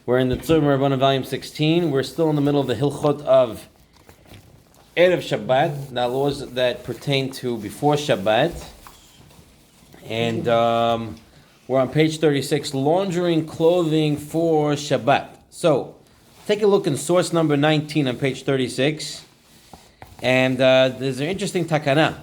We're in the Tzurba Rabbanan volume 16. We're still in the middle of the Hilchot of Erev Shabbat, the laws that pertain to before Shabbat. And we're on page 36, laundering clothing for Shabbat. So, take a look in source number 19 on page 36. And there's an interesting takana.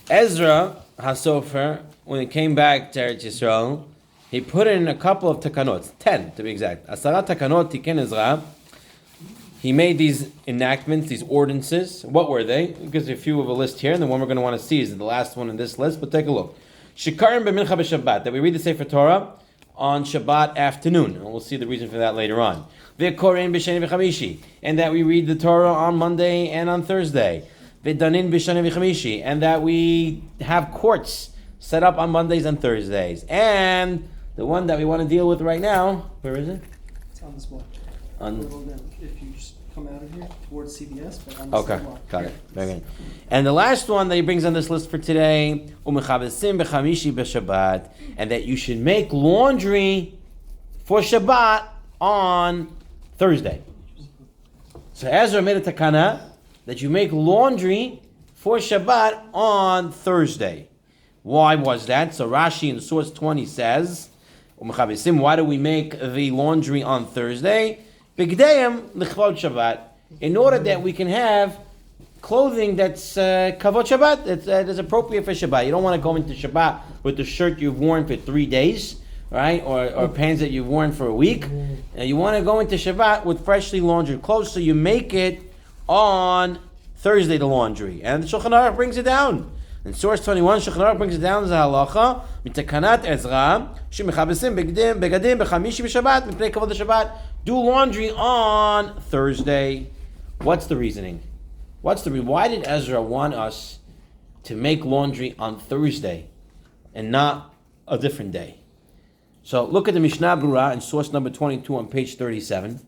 Ezra HaSofer, when he came back to Eretz Yisrael, he put in a couple of takanot, 10 to be exact. Asara takanot tiken Ezra. He made these enactments, these ordinances. What were they? He gives you a few of a list here, and the one we're going to want to see is the last one in this list, but take a look. Shikarim b'mincha b'Shabbat, that we read the Sefer Torah on Shabbat afternoon, and we'll see the reason for that later on. V'korein b'sheni v'chamishi, and that we read the Torah on Monday and on Thursday. V'danin b'sheni v'chamishi, and that we have courts set up on Mondays and Thursdays. And the one that we want to deal with right now, where is it? It's on this watch. If you just come out of here towards CBS, but on this okay, got it. Very good. And the last one that he brings on this list for today, u'mechabesim b'chamishi b'Shabbat, and that you should make laundry for Shabbat on Thursday. So Ezra made a takana that you make laundry for Shabbat on Thursday. Why was that? So Rashi in source 20 says, why do we make the laundry on Thursday? Bigdayim l'chvod Shabbat, in order that we can have clothing that's kavod Shabbat, that's appropriate for Shabbat. You don't want to go into Shabbat with the shirt you've worn for 3 days, right? Or pants that you've worn for a week. And you want to go into Shabbat with freshly laundered clothes, so you make it on Thursday, the laundry. And the Shulchan Aruch brings it down. In source 21, Shulchan Aruch brings it down as a halacha, mitakanat Ezra, shemechabesim begadim b'chamishi b'Shabbat, mipnei kavod Shabbat. Do laundry on Thursday. What's the reasoning? Why did Ezra want us to make laundry on Thursday and not a different day? So look at the Mishnah Berurah in source number 22 on page 37.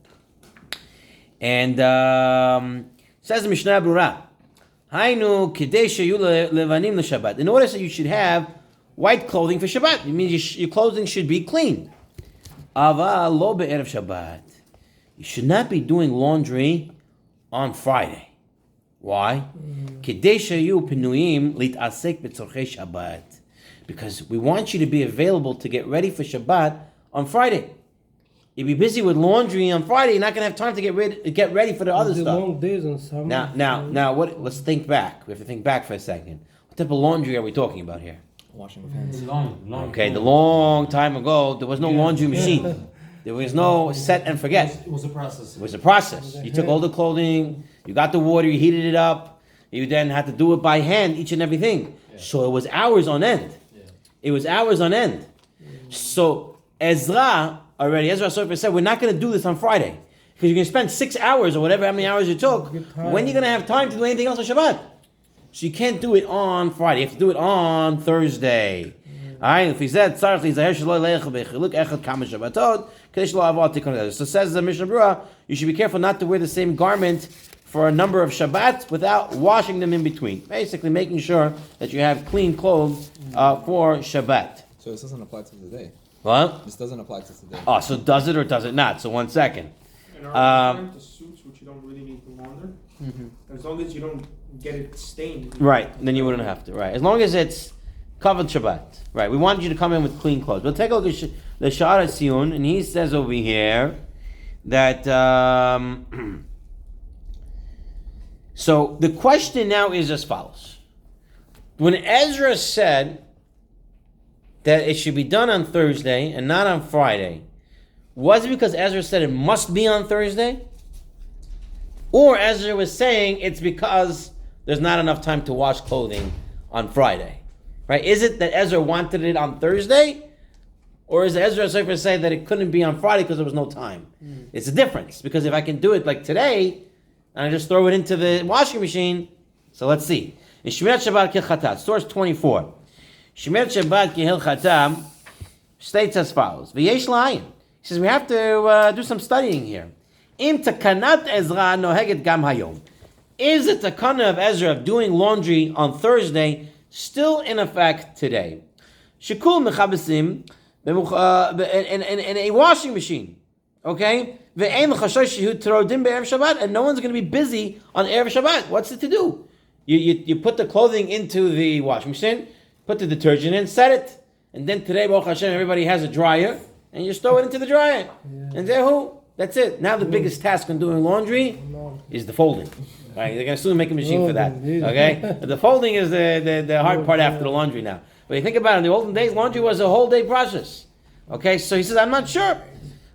And says the Mishnah Berurah, Hainu kidei sheyu levanim l'Shabbat. In order that you should have white clothing for Shabbat, it means your clothing should be clean. Ava lo be'erev Shabbat. You should not be doing laundry on Friday. Why? Kidei sheyu penuyim lit'asek b'tzorchei Shabbat. Because we want you to be available to get ready for Shabbat on Friday. You'll be busy with laundry on Friday. You're not going to have time to get ready for the other stuff. Long days on summer. Now, what? Let's think back. We have to think back for a second. What type of laundry are we talking about here? Washing with hands. Okay, the long time ago, there was no laundry machine. There was no set and forget. It was a process. It was a process. You took all the clothing, you got the water, you heated it up, you then had to do it by hand, each and everything. Yeah. So it was hours on end. Yeah. It was hours on end. So Ezra Sofer said, we're not going to do this on Friday. Because you're going to spend 6 hours or whatever, how many hours you took. When are you going to have time to do anything else on Shabbat? So you can't do it on Friday. You have to do it on Thursday. Alright, if he said, so says the Mishnah Berurah, you should be careful not to wear the same garment for a number of Shabbats without washing them in between. Basically making sure that you have clean clothes for Shabbat. So this doesn't apply to today. What? This doesn't apply to today. Oh, so does it or does it not? So 1 second. And are we referring to suits which you don't really need to launder? As long as you don't get it stained. Right, then you wouldn't have to. Right, as long as it's covered Shabbat. Right, we want you to come in with clean clothes. But take a look at the Shiur Sion, and he says over here that. So the question now is as follows: when Ezra said that it should be done on Thursday and not on Friday, was it because Ezra said it must be on Thursday? Or Ezra was saying it's because there's not enough time to wash clothing on Friday? Right? Is it that Ezra wanted it on Thursday? Or is Ezra saying that it couldn't be on Friday because there was no time? It's a difference. Because if I can do it like today, and I just throw it into the washing machine, so let's see. In Shemirat Shabbat Kilchatat, source 24. Shemirat Shabbat Kilchatat states as follows. V'yesh la'ayin. He says we have to do some studying here. Im takanat Ezra noheget gam hayom. Is the takana of Ezra of doing laundry on Thursday still in effect today? Shekul mechabesim in a washing machine. Okay? And no one's going to be busy on Erev Shabbat. What's it to do? You put the clothing into the washing machine, put the detergent in, set it. And then today, Baruch Hashem, everybody has a dryer, and you throw it into the dryer. And that's it. Now the biggest task in doing laundry is the folding. Right? They're going to soon make a machine for that. Okay? The folding is the hard part after the laundry now. But you think about it, in the olden days, laundry was a whole day process. Okay? So he says, I'm not sure.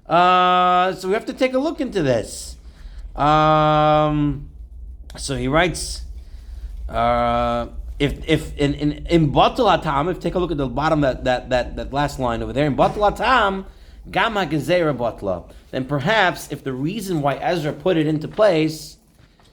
So we have to take a look into this. So he writes, if in Batul Atam, if take a look at the bottom that last line over there, in Batul Atam, Gama Gezerah Batla, then perhaps if the reason why Ezra put it into place,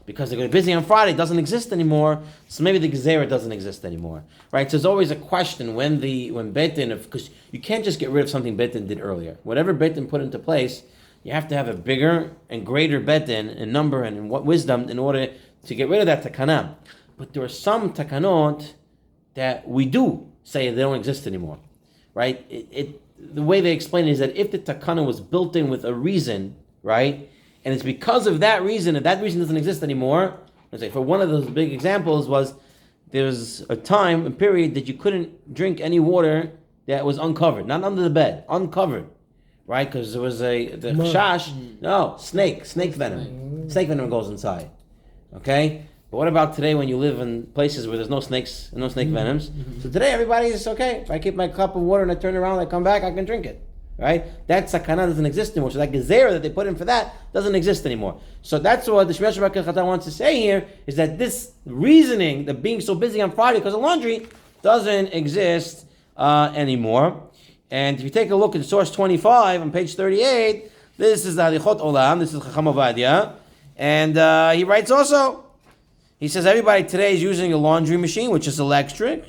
because they're going to be busy on Friday, doesn't exist anymore, so maybe the Gezerah doesn't exist anymore. Right? So there's always a question when Beit Din, because you can't just get rid of something Beit Din did earlier. Whatever Beit Din put into place, you have to have a bigger and greater Beit Din in number and in what wisdom in order to get rid of that takana. But there are some takanot that we do say they don't exist anymore, right? The way they explain it is that if the takana was built in with a reason, right, and it's because of that reason, and that reason doesn't exist anymore. Let's say for one of those big examples was there was a period that you couldn't drink any water that was uncovered, not under the bed, uncovered, right? Because there was snake venom. Snake venom goes inside, okay? But what about today when you live in places where there's no snakes and no snake venoms? So today everybody is okay. If I keep my cup of water and I turn around, I come back, I can drink it. Right? That sakana doesn't exist anymore. So that gezerah that they put in for that doesn't exist anymore. So that's what the Shmirat Shabbat Kehilchata wants to say here, is that this reasoning, that being so busy on Friday because of laundry, doesn't exist anymore. And if you take a look at source 25 on page 38, this is the Halichot Olam, this is Chacham Ovadia, and he writes also, he says everybody today is using a laundry machine, which is electric,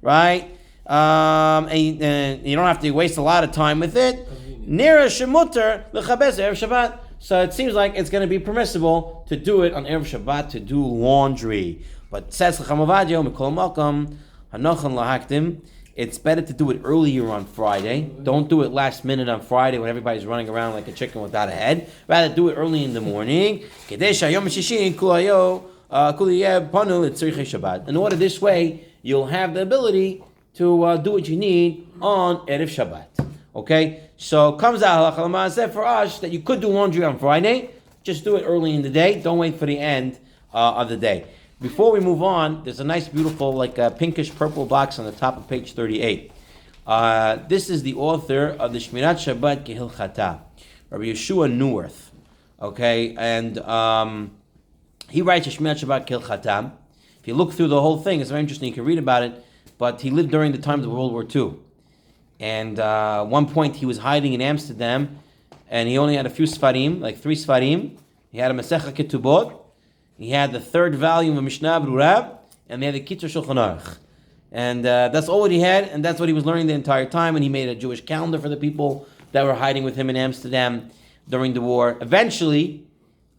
right? And you don't have to waste a lot of time with it. Nira shemuter lechabes Erev Shabbat. So it seems like it's going to be permissible to do it on Erev Shabbat, to do laundry. But says Chacham Ovadia, Mikol Malkam, Hanochan Lahaktim, it's better to do it earlier on Friday. Don't do it last minute on Friday when everybody's running around like a chicken without a head. Rather do it early in the morning. In order this way, you'll have the ability to do what you need on Erev Shabbat. Okay? So comes out halacha l'maaseh for us that you could do laundry on Friday. Just do it early in the day. Don't wait for the end of the day. Before we move on, there's a nice, beautiful, like pinkish purple box on the top of page 38. This is the author of the Shmirat Shabbat Kehilchata, Rabbi Yeshua Neuwirth. Okay? And he writes a Shmirat Shabbat Kehilchata. If you look through the whole thing, it's very interesting. You can read about it. But he lived during the times of World War II. And at one point he was hiding in Amsterdam, and he only had a few Sfarim, like 3 Sfarim. He had a Masechah Ketubot, he had the 3rd volume of Mishnah Berurah, and they had the Kitzur Shulchan Aruch. And that's all what he had, and that's what he was learning the entire time, and he made a Jewish calendar for the people that were hiding with him in Amsterdam during the war. Eventually,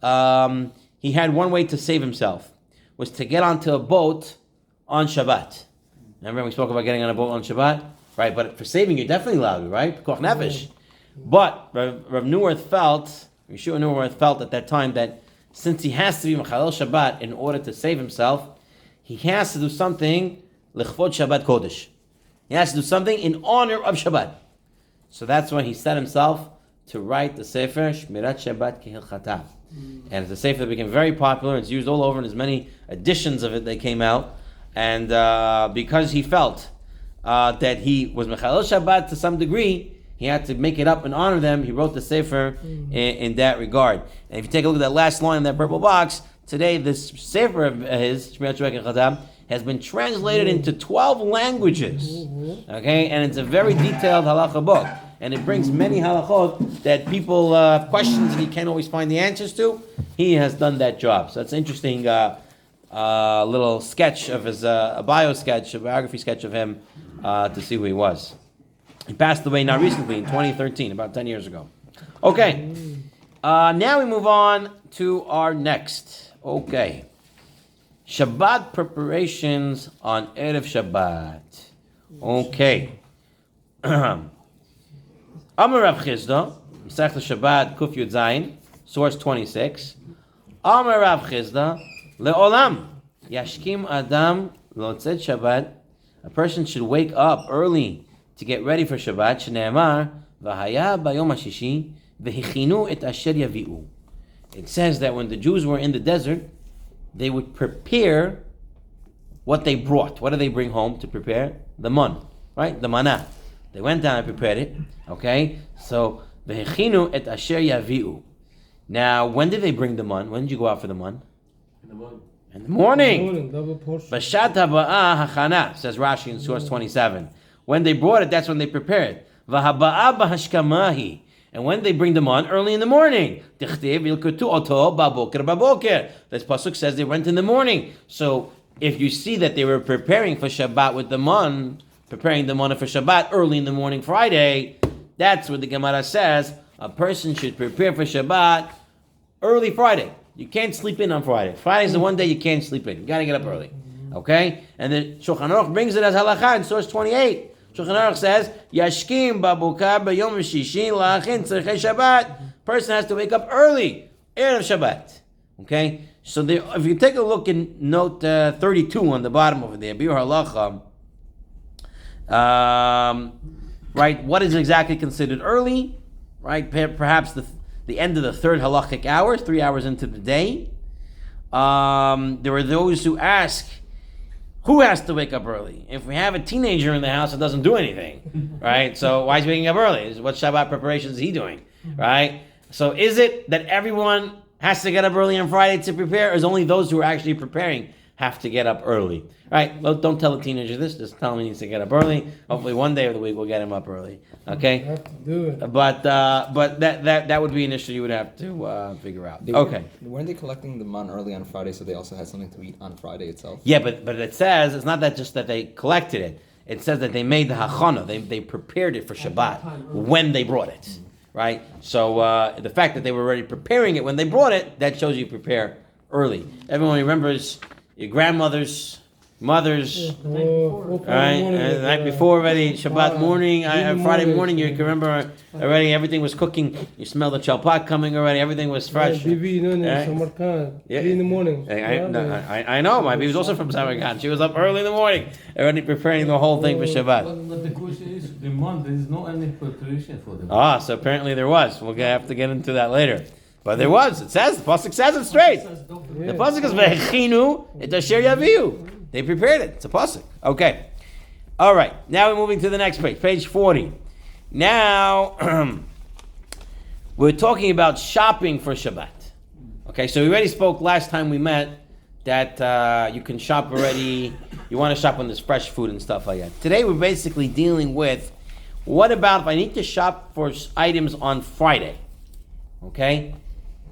he had one way to save himself, was to get onto a boat on Shabbat. Remember we spoke about getting on a boat on Shabbat? Right, but for saving you're definitely allowed, right? Koch nefesh. But Rav Neuwirth felt, Yeshua Neuwirth felt at that time that since he has to be Mechalel Shabbat in order to save himself, he has to do something L'chvod Shabbat Kodesh. He has to do something in honor of Shabbat. So that's why he set himself to write the Sefer Shmirat Shabbat Kehilchata. And it's a Sefer that became very popular. It's used all over, and there's many editions of it that came out. And because he felt that he was Mechalel Shabbat to some degree, he had to make it up and honor them. He wrote the Sefer in that regard. And if you take a look at that last line in that purple box, today this Sefer of his, Shmirat Shabbat Kehilchata, has been translated into 12 languages. Okay, and it's a very detailed halacha book. And it brings many halachot that people questions and he can't always find the answers to. He has done that job. So it's an interesting little sketch of his, a biography sketch of him to see who he was. He passed away now recently in 2013, about 10 years ago. Okay, now we move on to our next. Okay, Shabbat preparations on Erev Shabbat. Okay. Amar Rav Chisda, Masech Shabbat, Kuf Yud Zayin, source 26. Amar Rav Chizda, le'olam, yashkim adam lotzet Shabbat. A person should wake up early to get ready for Shabbat. Shne'emar, v'haya bayom hashishi, v'hichinu et asher yavi'u. It says that when the Jews were in the desert, they would prepare what they brought. What do they bring home to prepare? The man, right? The manna. They went down and prepared it. Okay? So, v'hichinu et asher yavi'u. Now, when did they bring the man? When did you go out for the man? In the morning. In the morning. Double portion. Bashat haba'ah hachana, says Rashi in source 27. When they brought it, that's when they prepared. V'haba'ah b'hashkamahi. And when they bring them on, early in the morning. Tichtiv yilkutu oto baboker baboker. This pasuk says they went in the morning. So if you see that they were preparing for Shabbat with the man, preparing the manna for Shabbat early in the morning Friday, that's what the Gemara says. A person should prepare for Shabbat early Friday. You can't sleep in on Friday. Friday is the one day you can't sleep in. You got to get up early. Okay? And the Shulchan Aruch brings it as halakha in source 28. Shulchan Aruch says, Yashkim babukar b'yom shishi la'achin tzarchei Shabbat. Person has to wake up early, Erev Shabbat. Okay? So there, if you take a look in note 32 on the bottom over there, Biur Halacha, right, what is exactly considered early? Right? Perhaps the end of the third halachic hour, 3 hours into the day. There are those who ask, who has to wake up early? If we have a teenager in the house that doesn't do anything, right? So why is he waking up early? What Shabbat preparations is he doing, right? So is it that everyone has to get up early on Friday to prepare, or is only those who are actually preparing have to get up early? Right? Well, don't tell a teenager this. Just tell him he needs to get up early. Hopefully one day of the week we'll get him up early. Okay? You have to do it. But that would be an issue you would have to figure out. Okay. Weren't they collecting the man early on Friday, so they also had something to eat on Friday itself? Yeah, but it says, it's not that just that they collected it. It says that they made the hachana. They prepared it for Shabbat when they brought it. Right? So the fact that they were already preparing it when they brought it, that shows you prepare early. Everyone remembers your grandmother's, mothers, right? And the night before already, Shabbat morning, Friday morning, you can remember already everything was cooking. You smell the chalpat coming already. Everything was fresh. Bibi, Samarkand, 3 in the morning. I know. My baby was also from Samarkand. She was up early in the morning, already preparing the whole thing for Shabbat. But the question is, the month there is no any preparation for them. So apparently there was. We're gonna have to get into that later. But there was. It says the pasuk says it straight. The pasuk is v'hechinu et asher yaviu. They prepared it. It's a pasuk. Okay. All right. Now we're moving to the next page, page 40. Now we're talking about shopping for Shabbat. Okay. So we already spoke last time we met that you can shop already. You want to shop when there's fresh food and stuff like that. Today we're basically dealing with what about if I need to shop for items on Friday? Okay.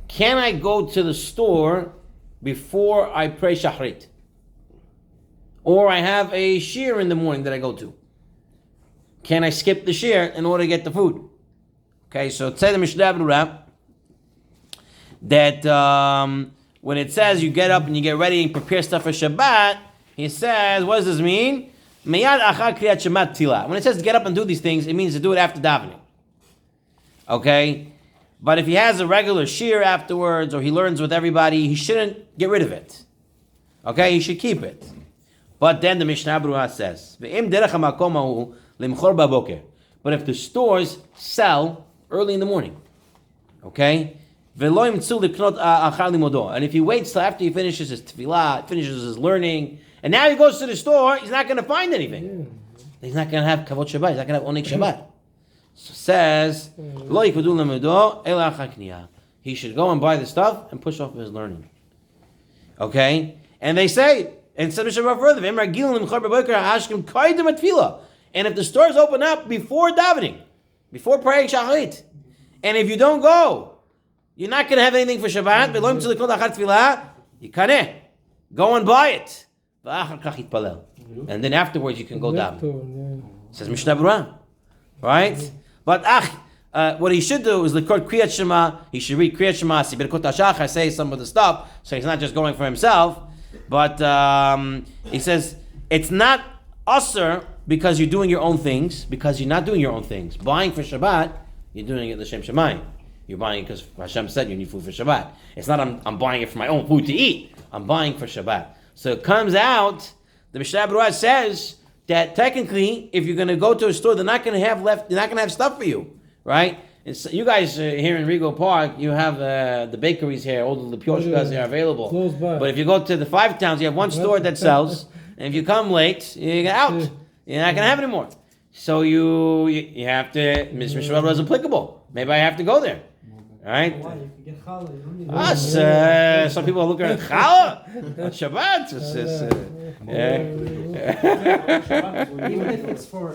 Can I go to the store before I pray Shachrit? Or I have a Shiur in the morning that I go to. Can I skip the Shiur in order to get the food? Okay, so it says the Mishnah Berurah that when it says you get up and you get ready and prepare stuff for Shabbat, he says, what does this mean? Meyad achar kriyat Shema tila. When it says to get up and do these things, it means to do it after davening. Okay? But if he has a regular Shiur afterwards, or he learns with everybody, he shouldn't get rid of it. Okay? He should keep it. But then the Mishnah Berurah says, but if the stores sell early in the morning, okay? And if he waits till after he finishes his tefillah, finishes his learning, and now he goes to the store, he's not going to find anything. He's not going to have kavod Shabbat. He's not going to have onik Shabbat. So says, he should go and buy the stuff and push off his learning. Okay? And they say, and so further, and if the stores open up before davening, before praying Shachrit, and if you don't go, you're not going to have anything for Shabbat. You can't. Go and buy it. And then afterwards you can go daven. Says Mishnah Berurah. Right? But what he should do is record Kriyat Shema. He should read Kriyat Shema, Sibirkot HaShachar, say some of the stuff, so he's not just going for himself. But he says it's not usher because you're doing your own things, because you're not doing your own things. Buying for Shabbat, You're doing it l'shem shemayim. You're buying it because Hashem said you need food for Shabbat. It's not I'm buying it for my own food to eat. I'm buying for Shabbat. So it comes out, the Mishnah Berurah says that technically, if you're going to go to a store, they're not going to have left. They're not going to have stuff for you, right? You guys here in Regal Park, you have the bakeries here, all the Pioshkas are available. Close by. But if you go to the 5 towns, you have one store that sells, and if you come late, you get out. You're not going to have it anymore. So you have to. Mr. Shabbat is applicable. Maybe I have to go there. All right. Why? You can get challah. You don't need Us, some people are looking at challah on Shabbat. even if it's for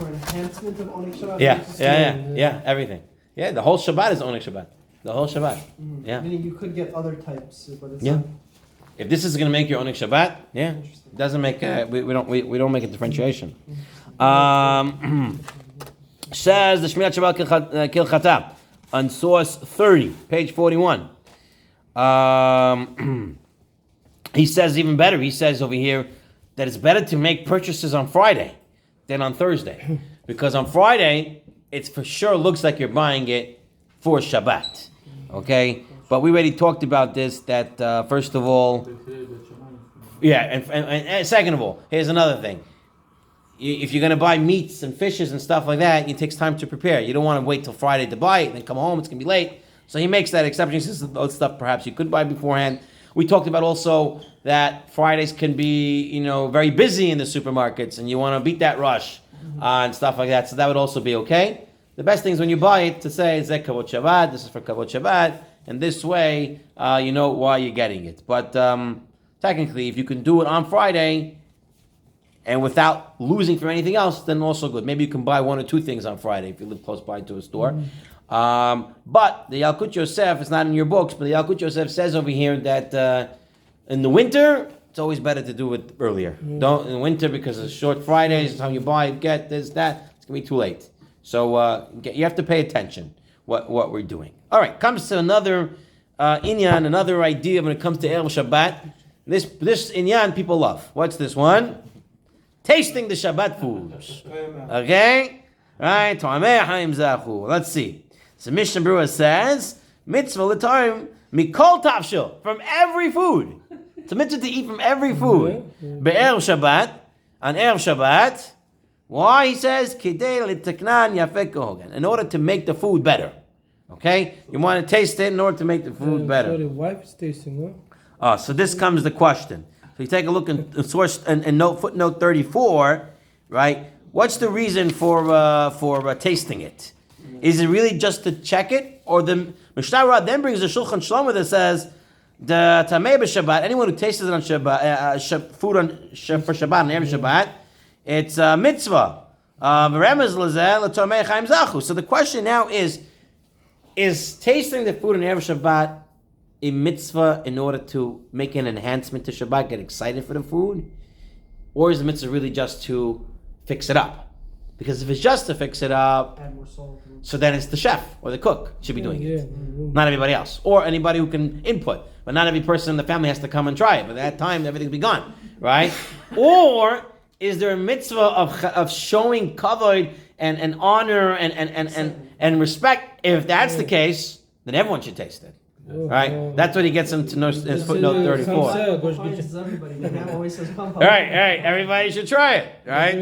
enhancement of Oneg Shabbat. Yeah, everything. Yeah, the whole Shabbat is Oneg Shabbat. The whole Shabbat. Mm-hmm. Yeah. Meaning you could get other types, but it's Yeah. not. If this is going to make your Oneg Shabbat, it doesn't make we don't make a differentiation. Says the Shmirat Shabbat Kilchata on source 30, page 41. He says even better. He says over here that it's better to make purchases on Friday than on Thursday, because on Friday it's for sure looks like you're buying it for Shabbat. Okay, but we already talked about this. That first of all, and second of all, here's another thing. If you're going to buy meats and fishes and stuff like that, it takes time to prepare. You don't want to wait till Friday to buy it and then come home. It's going to be late. So he makes that exception. He says those stuff perhaps you could buy beforehand. We talked about also that Fridays can be, very busy in the supermarkets, and you want to beat that rush and stuff like that. So that would also be okay. The best thing is when you buy it to say, Zeh Kavod Shabbat, this is for Kavod Shabbat, and this way you know why you're getting it. But technically, if you can do it on Friday, and without losing from anything else, then also good. Maybe you can buy 1 or 2 things on Friday if you live close by to a store. But the Yalkut Yosef, it's not in your books, but the Yalkut Yosef says over here that in the winter, it's always better to do it earlier. Don't in the winter, because it's short Fridays, how you buy it, get this, that, it's going to be too late. So you have to pay attention what we're doing. All right, comes to another inyan, another idea when it comes to Erev Shabbat. This inyan people love. What's this one? Tasting the Shabbat foods. Okay? Right? Let's see. So Mishnah Berurah says, mitzvah l'tarim mikol tafshil, from every food. It's a mitzvah to eat from every food. Be'erev Shabbat, on Erev Shabbat. Why? He says, kidei liteknan yafek kohogan, in order to make the food better. Okay? You want to taste it in order to make the food better. So the wife is tasting, huh? So this comes the question. So you take a look in source and footnote 34, right? What's the reason for tasting it? Is it really just to check it, or the Mishnah Berurah then brings a Shulchan Shlomo that says the Tamei b'Shabbat, anyone who tastes it on Shabbat, food for Shabbat on Erev Shabbat, it's a mitzvah. So the question now is tasting the food on Erev Shabbat a mitzvah in order to make an enhancement to Shabbat, get excited for the food? Or is the mitzvah really just to fix it up? Because if it's just to fix it up, Add more salt. so then it's the chef or the cook should be doing it. Not everybody else. Or anybody who can input. But not every person in the family has to come and try it. But at that time, everything's be gone. Right? Or is there a mitzvah of showing kavod and honor and respect? If that's the case, then everyone should taste it. Right? That's what he gets him to know in footnote 34. All right, everybody should try it, right?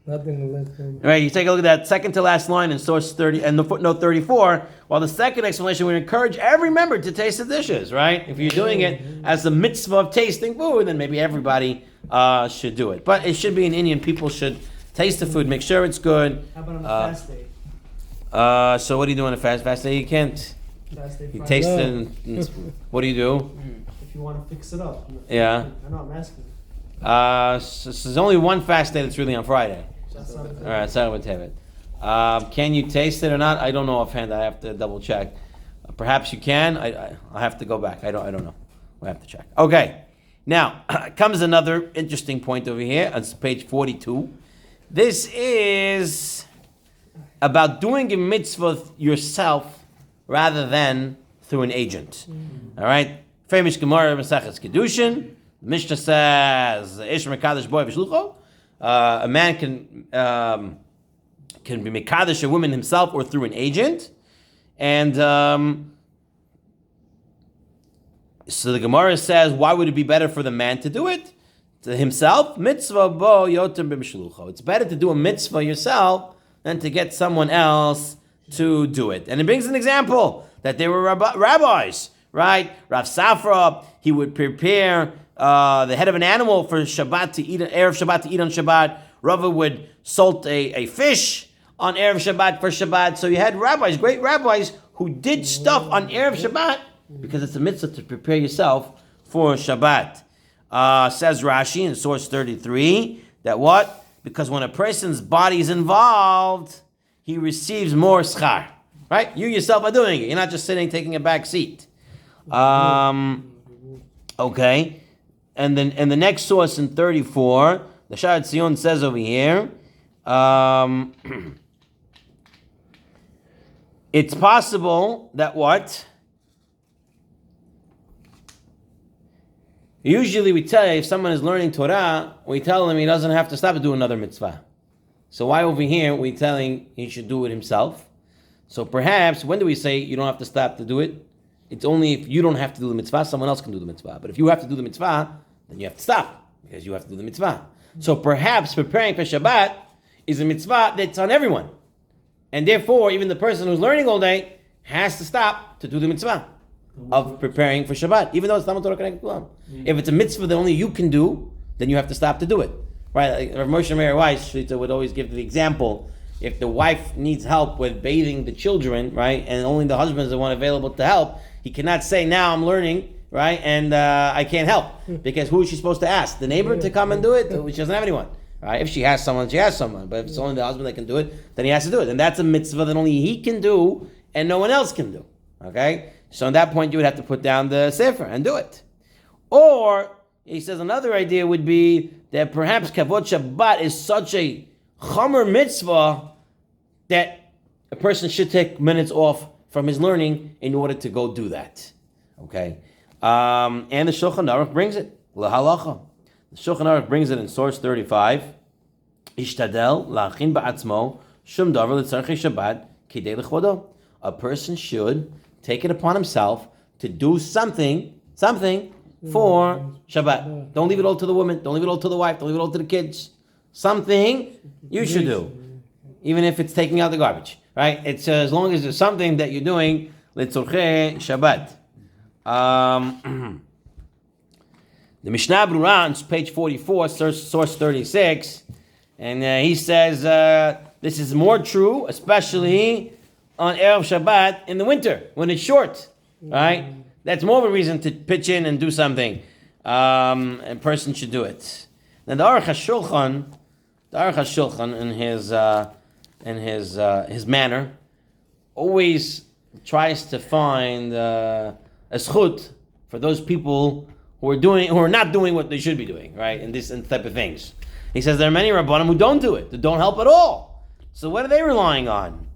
Nothing less. All right, you take a look at that second to last line in source 30 and the footnote 34. While the second explanation would encourage every member to taste the dishes, right? If you're doing it as the mitzvah of tasting food, then maybe everybody should do it. But it should be an Indian. People should taste the food, make sure it's good. How about on a fast day? So what do you do on a fast day? You can't. Fast day You Friday. taste it. And, what do you do? If you want to fix it up. Yeah. I know, I'm asking. So there's only one fast day that's really on Friday. That's not All right, Sarah Tevet. Can you taste it or not? I don't know offhand. I have to double check. Perhaps you can. I'll have to go back. I don't know. We have to check. Okay. Now comes another interesting point over here on page 42. This is about doing a mitzvah yourself rather than through an agent. All right. Famous Gemara Maseches Kedushin. The Mishnah says, "Ish mekadosh boy v'shlucho." A man can can be mekadesh a woman himself or through an agent. And so the Gemara says, why would it be better for the man to do it? To himself? Mitzvah bo yoter b'mishlucho. It's better to do a mitzvah yourself than to get someone else to do it. And it brings an example that there were rabbis, right? Rav Safra, he would prepare the head of an animal for Shabbat to eat, Erev Shabbat to eat on Shabbat. Rava would salt a fish on Erev Shabbat for Shabbat. So you had rabbis, great rabbis, who did stuff on Erev Shabbat because it's a mitzvah to prepare yourself for Shabbat. Says Rashi in source 33 that what? Because when a person's body is involved, he receives more schar. Right? You yourself are doing it. You're not just sitting taking a back seat. Okay. And then the next source in 34, the Sha'ar Tzion says over here, it's possible that what? Usually we tell you, if someone is learning Torah, we tell him he doesn't have to stop to do another mitzvah. So why over here we're telling he should do it himself? So perhaps, when do we say you don't have to stop to do it? It's only if you don't have to do the mitzvah, someone else can do the mitzvah. But if you have to do the mitzvah, then you have to stop, because you have to do the mitzvah. So perhaps preparing for Shabbat is a mitzvah that's on everyone. And therefore, even the person who's learning all day has to stop to do the mitzvah of preparing for Shabbat, even though it's Talmud Torah Connected Kulam. If it's a mitzvah that only you can do, then you have to stop to do it. Right? Like Rav Moshe Meir Weiss Shlita would always give the example, if the wife needs help with bathing the children, right, and only the husband is the one available to help, he cannot say, now I'm learning, right, and I can't help. Because who is she supposed to ask? The neighbor to come and do it? She doesn't have anyone. Right? If she has someone, she has someone. But if it's only the husband that can do it, then he has to do it. And that's a mitzvah that only he can do and no one else can do. Okay? So at that point, you would have to put down the sefer and do it. Or, he says another idea would be that perhaps Kavod Shabbat is such a chomer mitzvah that a person should take minutes off from his learning in order to go do that. Okay? And the Shulchan Aruch brings it. L'halacha. The Shulchan Aruch brings it in source 35. Ishtadel la'achin ba'atzmo shum davar l'tzarchei Shabbat kidei l'chvodo. A person should take it upon himself to do something for Shabbat. Don't leave it all to the woman. Don't leave it all to the wife. Don't leave it all to the kids. Something you should do, even if it's taking out the garbage. Right? It's as long as there's something that you're doing l'tzorchei Shabbat. The Mishnah Berurah on page 44, source 36, and he says this is more true, especially on Erev Shabbat in the winter when it's short. Right? That's more of a reason to pitch in and do something. A person should do it. Now the Aruch HaShulchan in his manner always tries to find a zchut for those people who are not doing what they should be doing, right? And this and type of things. He says there are many Rabbanim who don't do it, that don't help at all. So what are they relying on?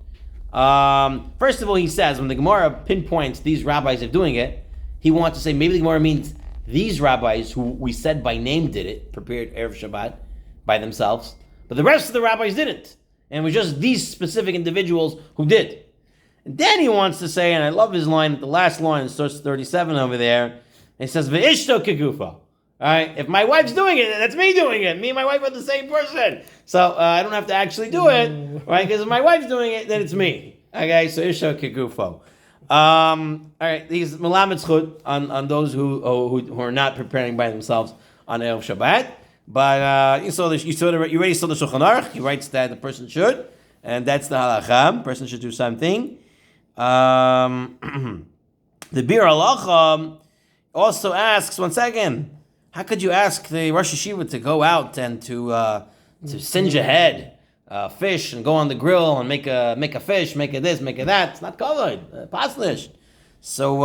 First of all, he says when the Gemara pinpoints these rabbis of doing it, he wants to say maybe the Gemara means these rabbis who we said by name did it, prepared Erev Shabbat by themselves, but the rest of the rabbis didn't. And it was just these specific individuals who did. And then he wants to say, and I love his line, the last line in source 37 over there, he says, Ve'ishto kegufa. Alright, if my wife's doing it, that's me doing it. Me and my wife are the same person. So I don't have to actually do it, right? Because if my wife's doing it, then it's me. Okay, so ishto kegufo. Alright, these melamed zchut on those who are not preparing by themselves on Erev Shabbat. But you already saw the Shulchan Aruch. He writes that the person should, and that's the halacha. Person should do something. The Bir Halacha also asks, once again, how could you ask the Rosh Yeshiva to go out and to singe a head, fish, and go on the grill and make a fish, make a this, make a that? It's not covered, paslish. So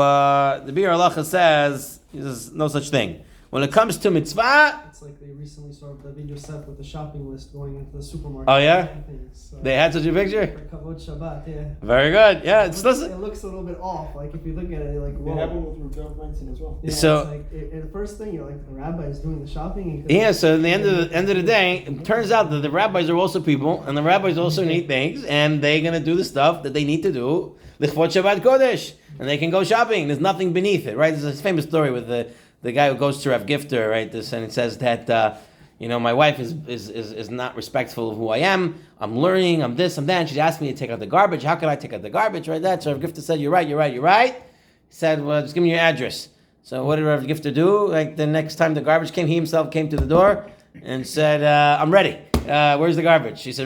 the Bir Halacha says there's no such thing. when it comes to mitzvah, It's like they recently saw the video set with the shopping list going into the supermarket. Oh, yeah? and things, so. they had such a picture. For Kavod Shabbat, yeah. Very good. Yeah, it's listen. It looks a little bit off. Like if you look at it, you're like, They whoa. have one with Rav Branson as well. Yeah, So- it's like, the first thing you're like, the rabbi is doing the shopping. Yeah, so at the end of the day, it turns out that the rabbis are also people, and the rabbis also need things, and they're gonna do the stuff that they need to do. L'chvot Shabbat Kodesh, and they can go shopping. There's nothing beneath it, right? There's this famous story with the guy who goes to Rav Gifter, right? This and it says that my wife is not respectful of who I am. I'm learning. I'm this. I'm that. And she's asked me to take out the garbage. How can I take out the garbage? Right? That. So Rav Gifter said, "You're right. He said, "Well, just give me your address." So what did Rav Gifter do? Like the next time the garbage came, he himself came to the door and said, "I'm ready. Where's the garbage?" She said,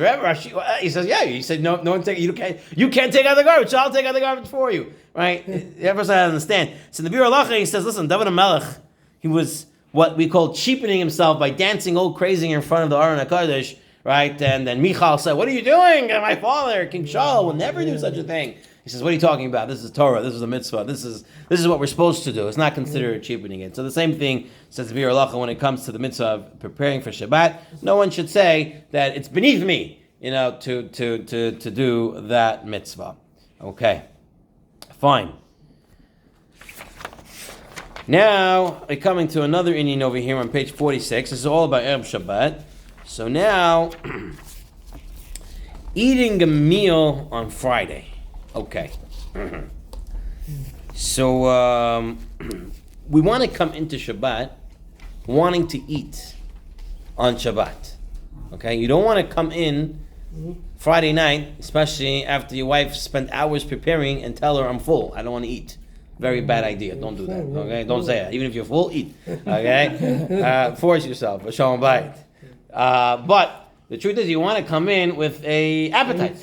he says, "Yeah." He said, "No one take. You can't take out the garbage. So I'll take out the garbage for you." Right? The person I understand. So the Biur Halacha, he says, "Listen, David HaMelech, he was what we call cheapening himself by dancing all crazy in front of the Aron HaKadosh." Right? And then Michal said, "What are you doing? My father, King Shaul, will never do such a thing." He says, "What are you talking about? This is Torah. This is a mitzvah. This is what we're supposed to do. It's not considered cheapening it." So the same thing says the Biur Halacha when it comes to the mitzvah of preparing for Shabbat. No one should say that it's beneath me, to do that mitzvah. Okay, fine. Now we're coming to another Indian over here on page 46. This is all about Erev Shabbat. So now, eating a meal on Friday. Okay. So we want to come into Shabbat wanting to eat on Shabbat. Okay? You don't want to come in Friday night, especially after your wife spent hours preparing, and tell her, "I'm full. I don't want to eat." Very bad idea. Don't do that. Okay? Don't say that. Even if you're full, eat. Okay? Force yourself. Shalom bayit. But the truth is, you want to come in with a appetite.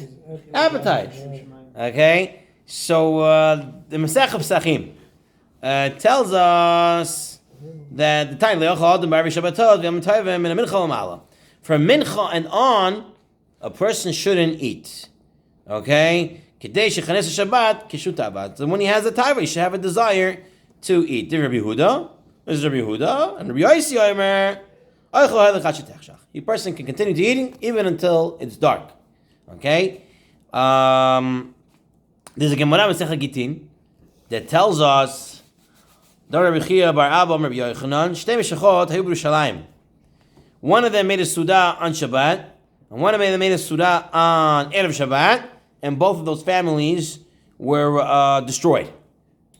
Okay? So the Masech of Psachim tells us that the time from mincha and on, a person shouldn't eat. Okay? So when he has a taiva, he should have a desire to eat. This is Rabbi Yehuda, and Rabbi Yossi Omer, a person can continue to eating even until it's dark. Okay? There's a Gemara in Masechah Gittin that tells us one of them made a Suda on Shabbat, and one of them made a Suda on Erev Shabbat, and both of those families were destroyed.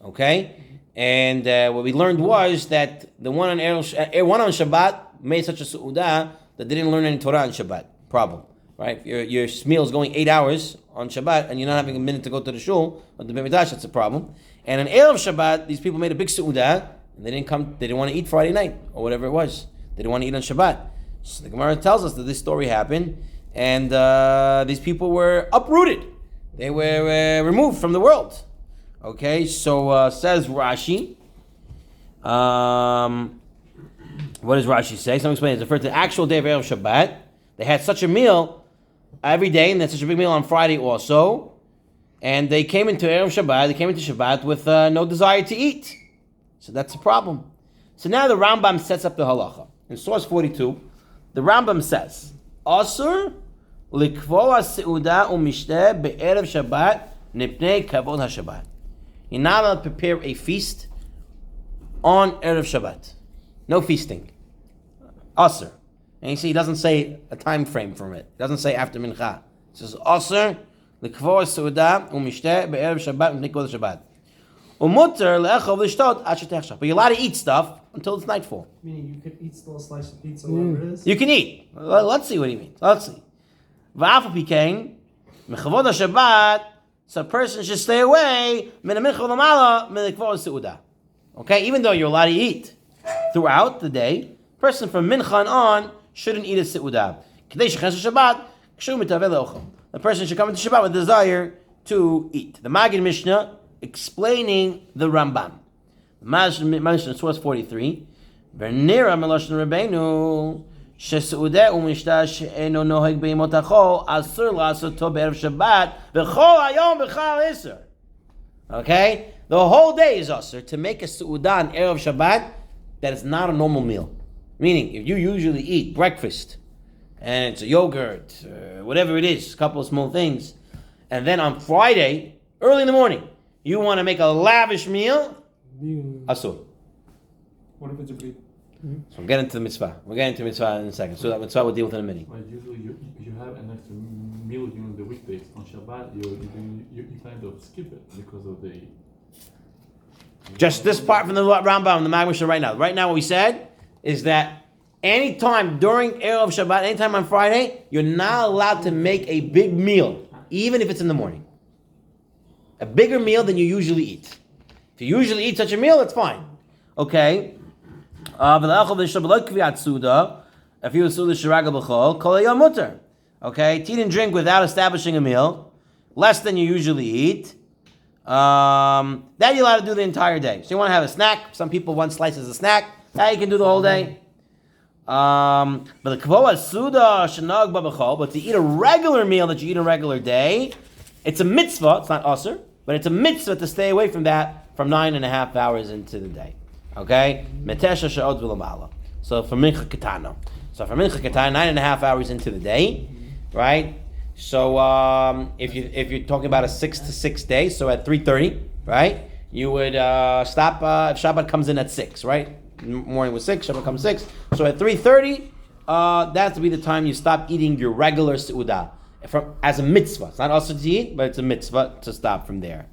Okay? And what we learned was that the one on Shabbat made such a Su'udah that they didn't learn any Torah on Shabbat. Problem. Right? Your meal is going 8 hours on Shabbat and you're not having a minute to go to the shul or the Beit Midrash, that's a problem. And on Erev Shabbat, these people made a big Su'udah and they didn't want to eat Friday night or whatever it was. They didn't want to eat on Shabbat. So the Gemara tells us that this story happened and these people were uprooted. They were removed from the world. Okay, so says Rashi. What does Rashi say? Someone explain. It's referred to the actual day of Erev Shabbat. They had such a meal every day, and that's such a big meal on Friday also. And they came into Erev Shabbat. They came into Shabbat with no desire to eat. So that's a problem. So now the Rambam sets up the halacha in source 42. The Rambam says, "Asur likvoa seuda umishteh be'erev Shabbat nipnei kavod haShabbat." You're not allowed to prepare a feast on Erev Shabbat. No feasting. Asr. And you see, he doesn't say a time frame from it. He doesn't say after Mincha. It says, Asr, l'kvor su'udah, u'mishteh, be'erev Shabbat, u'nikvor Shabbat. U'mutter, le'echov l'shtot, at shetech. But you're allowed to eat stuff until it's nightfall. Meaning you could eat still a slice of pizza, whatever it is. You can eat. Let's see what he means. Let's see. V'afu pikein, mechavod Shabbat, so a person should stay away, min ha'mincha v'lamala, min l'kvor su'udah. Okay, even though you're allowed to eat throughout the day, person from mincha and on shouldn't eat a seudah. The person should come into Shabbat with desire to eat. The Maggid Mishnah explaining the Rambam. The Mishnah, source 43. V'nira meloshen Rabbeinu she'seudah u'mishta she'eno noheg be'imot hachol asur la'asoto be'erev Shabbat v'chol hayom v'chal iser. Okay, the whole day is asur to make a seudah on Erev Shabbat that it's not a normal meal. Meaning, if you usually eat breakfast, and it's a yogurt, whatever it is, a couple of small things, and then on Friday, early in the morning, you want to make a lavish meal, asur. What if it's a breed? So I'm getting to the mitzvah. We're getting to the mitzvah in a second. So that mitzvah we'll deal with in a minute. Well, usually you have an extra meal during the weekdays. On Shabbat, you kind of skip it because of the... Just this part from the Rambam, the Magmashah right now. Right now what we said is that anytime during Erev Shabbat, anytime on Friday, you're not allowed to make a big meal, even if it's in the morning. A bigger meal than you usually eat. If you usually eat such a meal, that's fine. Okay? If you okay, to eat and drink without establishing a meal, less than you usually eat, that you're allowed to do the entire day. So you want to have a snack. Some people want slices of snack. That you can do the whole day. But to eat a regular meal that you eat a regular day, it's a mitzvah. It's not asur, but it's a mitzvah to stay away from that from 9.5 hours into the day. Okay? Metesha sha'ot v'lamala. So for mincha ketano. So for mincha ketano, 9.5 hours into the day, right? So if you're talking about a 6 to 6 day, so at 3:30, right? You would stop if Shabbat comes in at 6, right? Morning was 6, Shabbat comes 6. So at 3:30, that's to be the time you stop eating your regular seudah as a mitzvah. It's not also to eat, but it's a mitzvah to stop from there.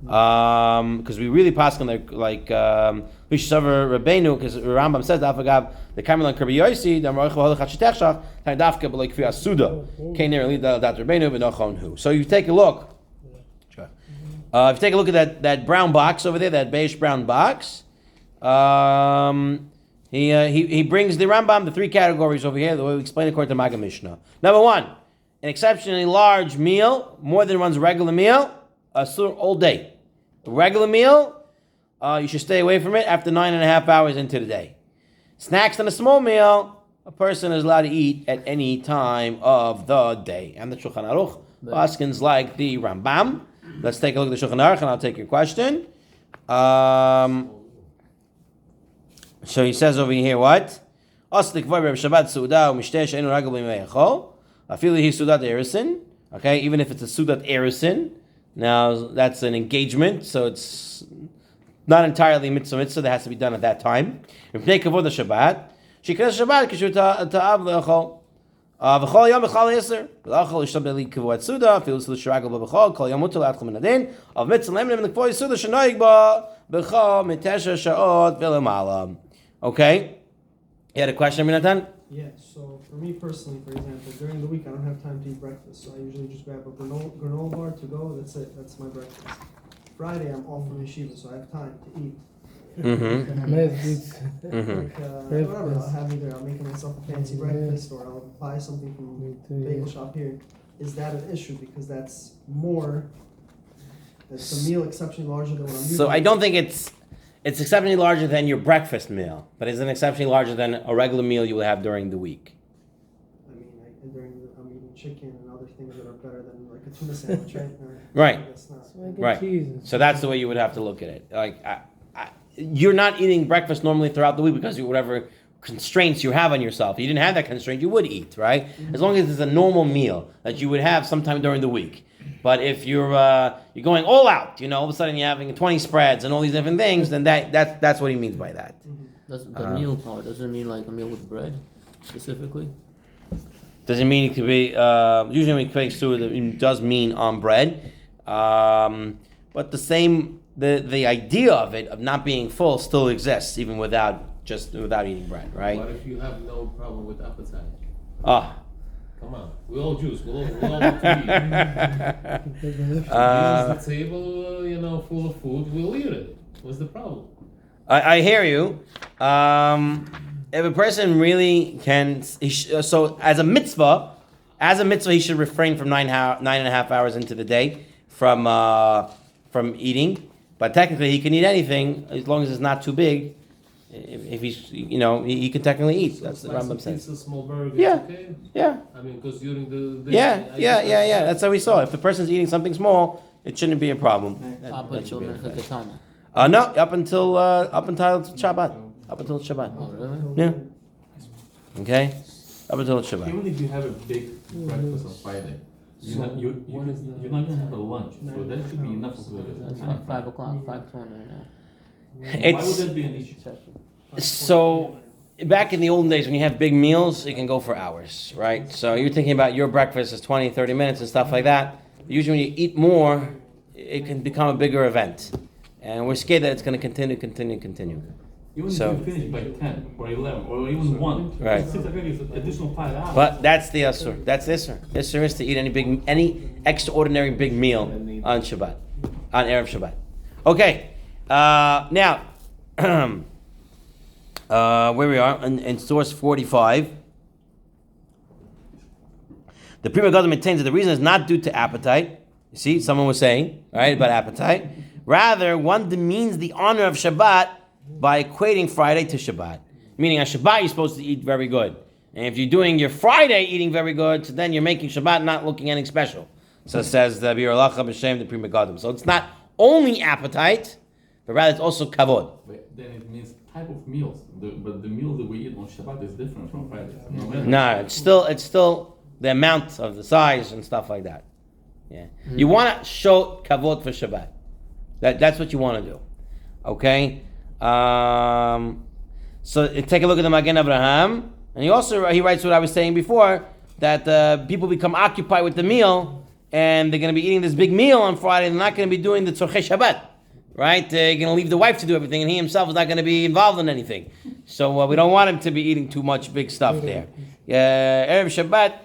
Because we really pass on like Bishavar Rabbeinu, because Rambam says Dafagav the Kamilan Kirby Yosi the Maroich V'Holach Hashitechshach Dafka B'Lei Kfiyas Suda Keiner Eli Dat Rabbeinu V'Nochon Hu. So you take a look. If you take a look at that brown box over there, that beige brown box, he brings the Rambam the 3 categories over here the way we explain according to Maggid Mishnah. Number 1, an exceptionally large meal, more than one's regular meal, asur all day. A regular meal, you should stay away from it after 9.5 hours into the day. Snacks and a small meal, a person is allowed to eat at any time of the day. And the Shulchan Aruch, Paskins like the Rambam. Let's take a look at the Shulchan Aruch and I'll take your question. So he says over here, what? Okay, even if it's a Sudat Erisin, now that's an engagement, so it's not entirely mitzvah, that has to be done at that time. If they kavod the Shabbat, she does Shabbat kishu ta'av le'achol. V'chol yom b'chal yeser. V'achol yishtab li kavod suda. Filu suda shiragel b'chol. Kol yom mutal atchum minadin. Of mitzvah lemnim l'kvod suda shenoig ba b'chol mitesha sha'ot v'lemala. Okay? You had a question, Minatan? Yeah, so for me personally, for example, during the week I don't have time to eat breakfast, so I usually just grab a granola bar to go, that's it, that's my breakfast. Friday I'm off from yeshiva, so I have time to eat. Whatever, I'll make myself a fancy breakfast, or I'll buy something from the bagel shop here. Is that an issue? Because that's a meal exceptionally larger than what I'm using. So I don't think it's exceptionally larger than your breakfast meal, but it's an exceptionally larger than a regular meal you would have during the week. I mean, I'm eating chicken and other things that are better than like a tuna sandwich, right? Right. That's not. Right. So that's the way you would have to look at it. Like, you're not eating breakfast normally throughout the week because of whatever constraints you have on yourself. If you didn't have that constraint, you would eat, right? As long as it's a normal meal that you would have sometime during the week. But if you're going all out, all of a sudden you're having 20 spreads and all these different things, then that's what he means by that. Does the meal part, does it mean like a meal with bread, specifically? Doesn't mean it could be, usually when it equates to it does mean on bread. But the idea of it, of not being full, still exists, even without eating bread, right? What if you have no problem with appetite? Come on, we're all Jews. We all want to eat. The table, full of food. We'll eat it. What's the problem? I hear you. If a person really can, so as a mitzvah, he should refrain from 9.5 hours into the day from eating. But technically, he can eat anything as long as it's not too big. If he's, he can technically eat. That's the Rambam says. A small burger. Yeah. Okay? Yeah. I mean, because during the Yeah. That's how we saw. If the person's eating something small, it shouldn't be a problem. Up until No, up until Shabbat. Up until it's Shabbat. Oh, really? Yeah. Okay? Up until it's Shabbat. Even if you have a big breakfast on Friday, you're not gonna have a lunch, so that should be enough of That's the. like 5 o'clock, 5:20 right now. Why would that be an issue? So, back in the olden days when you have big meals, it can go for hours, right? So you're thinking about your breakfast is 20, 30 minutes and stuff like that. Usually when you eat more, it can become a bigger event. And we're scared that it's going to continue. Even So- if you finish by 10 or 11 or even 1, Right. it's additional 5 hours. But that's the Asur. That's Isser. Isser is to eat any extraordinary big meal on Shabbat, on Erev Shabbat. Okay, now, where we are, in source 45, the Pri Megadim maintains that the reason is not due to appetite. You see, someone was saying, right, about appetite. Rather, one demeans the honor of Shabbat by equating Friday to Shabbat. Meaning on Shabbat you're supposed to eat very good. And if you're doing your Friday eating very good, so then you're making Shabbat not looking anything special. So it says the Bir Alacha B'Shem, the Pri Megadim. So it's not only appetite, but rather it's also kavod. But then it means type of meals. But the meal that we eat on Shabbat is different from Friday. No, it's still the amount of the size and stuff like that. Yeah, you want to show kavod for Shabbat. That's what you want to do. Okay. So take a look at the Magen Avraham, and he writes what I was saying before, that people become occupied with the meal, and they're going to be eating this big meal on Friday. They're not going to be doing the tzorchei Shabbat, right? They're going to leave the wife to do everything, and he himself is not going to be involved in anything. So we don't want him to be eating too much big stuff there. Erev Shabbat.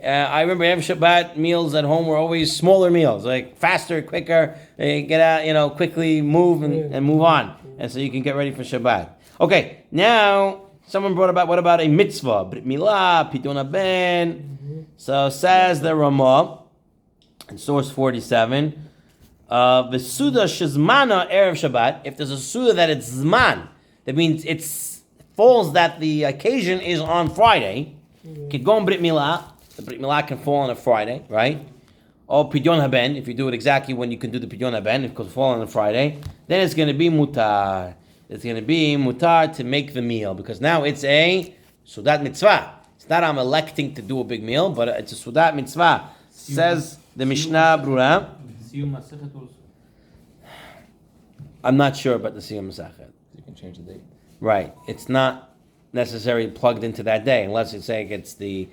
I remember Erev Shabbat meals at home were always smaller meals, like faster, quicker. Get out, quickly move and move on, and so you can get ready for Shabbat. Okay, now someone brought about what about a mitzvah, brit milah, pidyon haben. So says the Ramah in source 47, v'suda shezmana erev Shabbat. If there's a suda that it's zman, that means it falls that the occasion is on Friday. Kigon brit milah. The Brit Milah can fall on a Friday, right? Or Pidyon Haben, if you do it exactly when you can do the Pidyon Haben, if it could fall on a Friday, then it's going to be mutar. It's going to be mutar to make the meal, because now it's a Sudat Mitzvah. It's not I'm electing to do a big meal, but it's a Sudat Mitzvah. Says the Mishnah Brura. I'm not sure about the Siyum Masachet. You can change the date. Right. It's not necessarily plugged into that day, unless it's saying it's the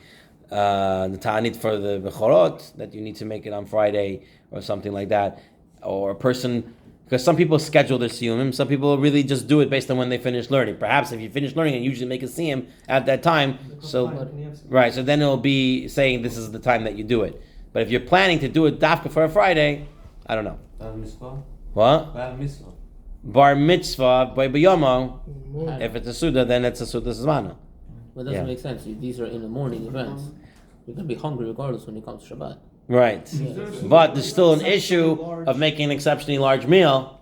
ta'anit for the bechorot, that you need to make it on Friday or something like that, or a person, because some people schedule their siyumim, some people really just do it based on when they finish learning. Perhaps if you finish learning and usually make a siyum at that time, so then it'll be saying this is the time that you do it. But if you're planning to do it dafka for a Friday, I don't know. Bar mitzvah? What? Bar mitzvah. Bar mitzvah by B'yomo, if it's a suda, then it's a suda zmana. But it doesn't make sense. These are in the morning events. You're going to be hungry regardless when it comes to Shabbat. Right. But there's still an issue of making an exceptionally large meal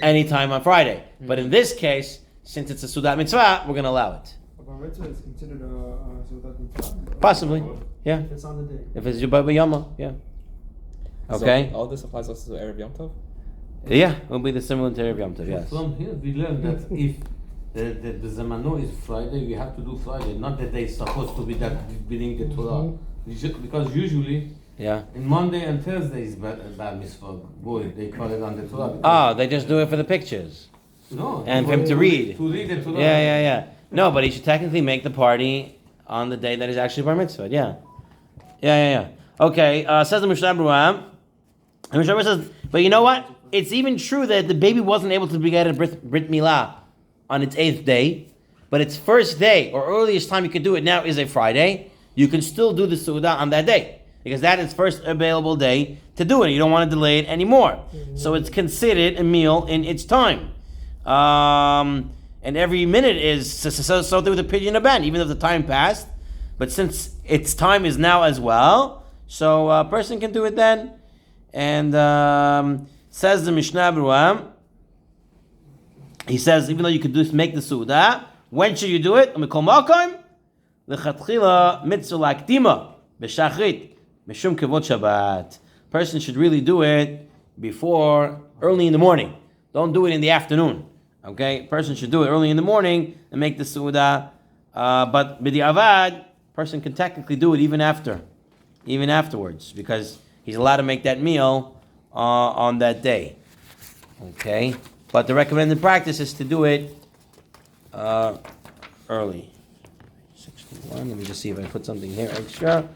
anytime on Friday. But in this case, since it's a Sudat Mitzvah, we're going to allow it. Bar mitzvah is considered a Sudat Mitzvah. Possibly. Yeah. If it's on the day. If it's Yubba Yama, yeah. Okay. So all this applies also to Erev Yom Tov? Yeah, it will be the similar to Erev Yom Tov, yes. From here we learn that if the Zamano is Friday, we have to do Friday, not that they're supposed to be that within the Torah. Because usually, Yeah. in Monday and Thursday is Bar Mitzvah. Boy, they call it on the Torah. They just do it for the pictures. No. And for him to read. To read the Torah. Yeah. No, but he should technically make the party on the day that is actually Bar Mitzvah, Yeah. Okay, says the Mishnah Berurah. The Mishnah Berurah says, but you know what? It's even true that the baby wasn't able to beget a Brit Milah on its 8th day, but its first day, or earliest time you can do it now, is a Friday. You can still do the Suda on that day, because that is first available day to do it. You don't want to delay it anymore. So it's considered a meal in its time. And every minute is so with a pidyon haben, even though the time passed. But since its time is now as well, so a person can do it then. And says the Mishnah Berurah, he says, even though you could make the Suda, when should you do it? Person should really do it before, early in the morning. Don't do it in the afternoon. Okay, a person should do it early in the morning and make the Su'udah. But b'di avad, person can technically do it even afterwards, because he's allowed to make that meal on that day. Okay, but the recommended practice is to do it early. 61. Let me just see if I put something here extra.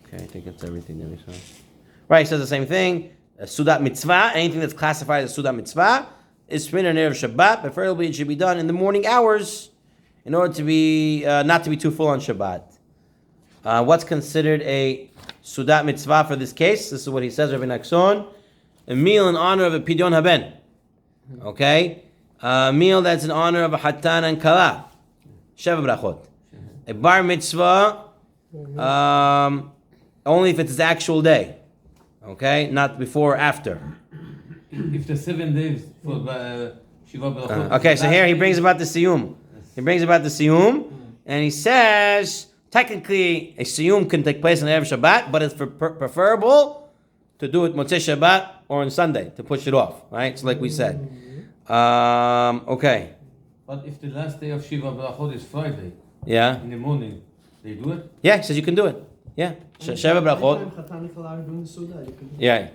Okay, I think that's everything that we saw. Right, it says the same thing. Sudat mitzvah, anything that's classified as Sudat mitzvah, is permitted on Erev Shabbat. Preferably, it should be done in the morning hours in order to be not to be too full on Shabbat. What's considered a Sudat mitzvah for this case? This is what he says, Rabbi Nachson. A meal in honor of a Pidyon Haben. Okay? A meal that's in honor of a Hatan and Kala. Sheva brachot. A bar mitzvah, only if it's the actual day. Okay? Not before or after. If the 7 days for Shiva Brachot. Okay, so here he brings about the Siyum. And he says, technically, a Siyum can take place on Erev Shabbat, but it's preferable to do it Motzei Shabbat or on Sunday, to push it off, right? So like we said. Okay. But if the last day of Shiva Brachot is Friday, Yeah. in the morning, they do it? Yeah, he says you can do it. Yeah. Sheva brachot. Anytime Chatan and Kala are doing the Suda, you can do it. Yeah.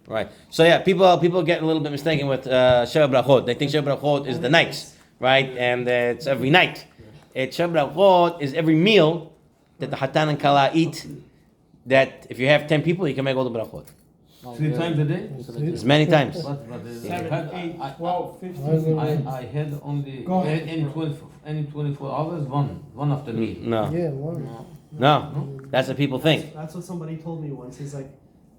Right. So yeah, people get a little bit mistaken with Sheva brachot. They think Sheva brachot is the nights, right? And it's every night. Sheva brachot is every meal that the Hatan and Kala eat. That if you have 10 people, you can make all the brachot. 3 times a day? As many times. But 7, 8, 12, 15. I had only any 24 hours, one after meal. No. Yeah, one. No. That's what people think. That's what somebody told me once. He's like,